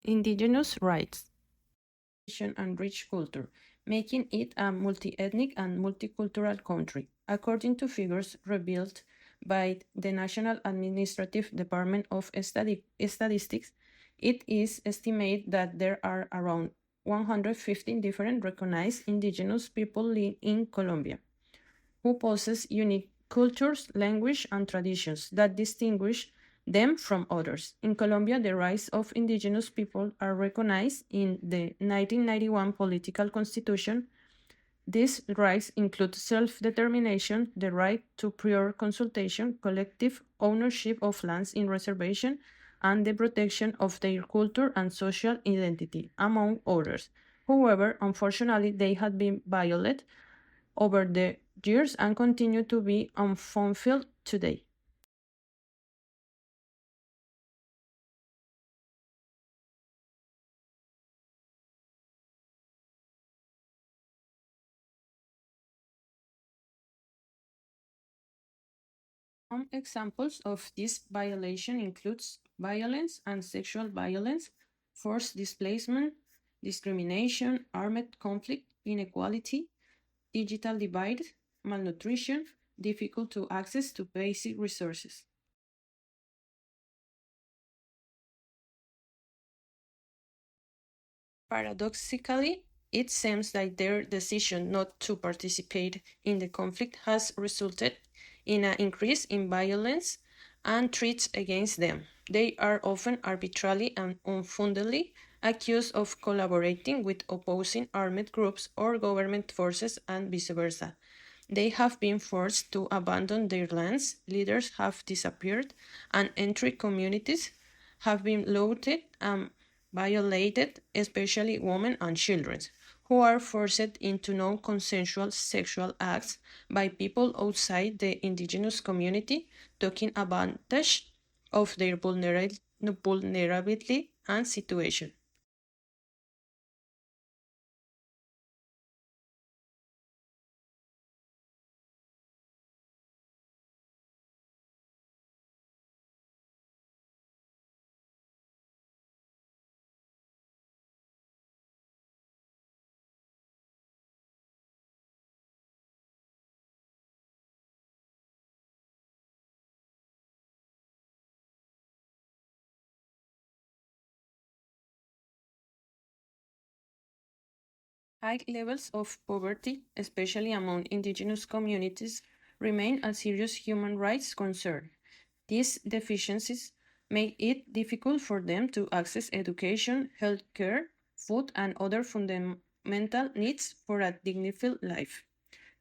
Indigenous Rights and rich culture, making it a multi-ethnic and multicultural country. According to figures revealed by the National Administrative Department of Statistics, it is estimated that there are around 115 different recognized indigenous people in Colombia who possess unique cultures, language, and traditions that distinguish them from others. In Colombia, the rights of indigenous people are recognized in the 1991 political constitution. These rights include self-determination, the right to prior consultation, collective ownership of lands in reservation, and the protection of their culture and social identity, among others. However, unfortunately, they have been violated over the years and continue to be unfulfilled today. Some examples of this violation includes violence and sexual violence, forced displacement, discrimination, armed conflict, inequality, digital divide, malnutrition, difficult to access to basic resources. Paradoxically, it seems that their decision not to participate in the conflict has resulted in an increase in violence and threats against them. They are often arbitrarily and unfoundedly accused of collaborating with opposing armed groups or government forces and vice versa. They have been forced to abandon their lands, leaders have disappeared, and entry communities have been looted and violated, especially women and children, who are forced into non consensual sexual acts by people outside the indigenous community, taking advantage of their vulnerability and situation. High levels of poverty, especially among indigenous communities, remain a serious human rights concern. These deficiencies make it difficult for them to access education, healthcare, food, and other fundamental needs for a dignified life.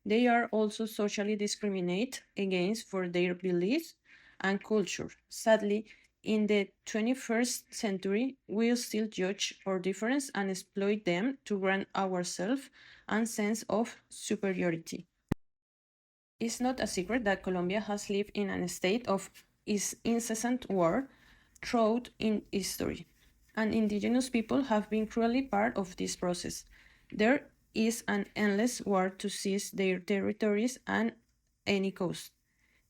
They are also socially discriminated against for their beliefs and culture. Sadly, in the 21st century, we still judge our difference and exploit them to grant ourselves a sense of superiority. It's not a secret that Colombia has lived in a state of incessant war throughout in history, and indigenous people have been cruelly part of this process. There is an endless war to seize their territories at any cost.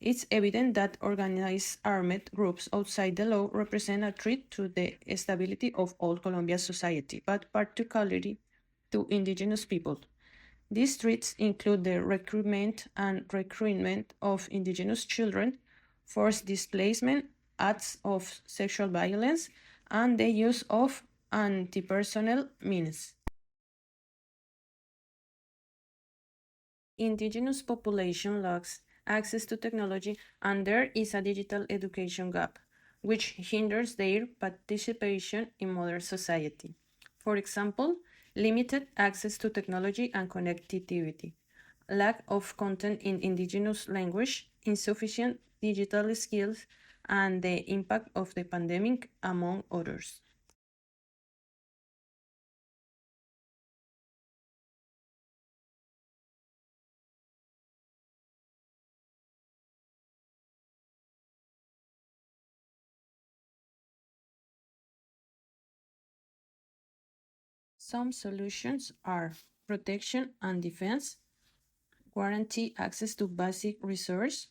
It's evident that organized armed groups outside the law represent a threat to the stability of all Colombia's society, but particularly to indigenous people. These threats include the recruitment of indigenous children, forced displacement, acts of sexual violence, and the use of anti-personnel means. Indigenous population lacks access to technology and there is a digital education gap, which hinders their participation in modern society. For example, limited access to technology and connectivity, lack of content in indigenous language, insufficient digital skills, and the impact of the pandemic, among others. Some solutions are protection and defense, guarantee access to basic resources,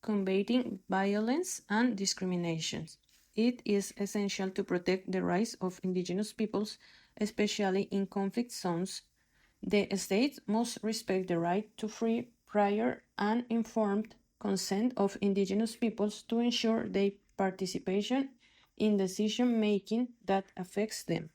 combating violence and discrimination. it is essential to protect the rights of indigenous peoples, especially in conflict zones. The state must respect the right to free, prior, and informed consent of indigenous peoples to ensure their participation in decision making that affects them.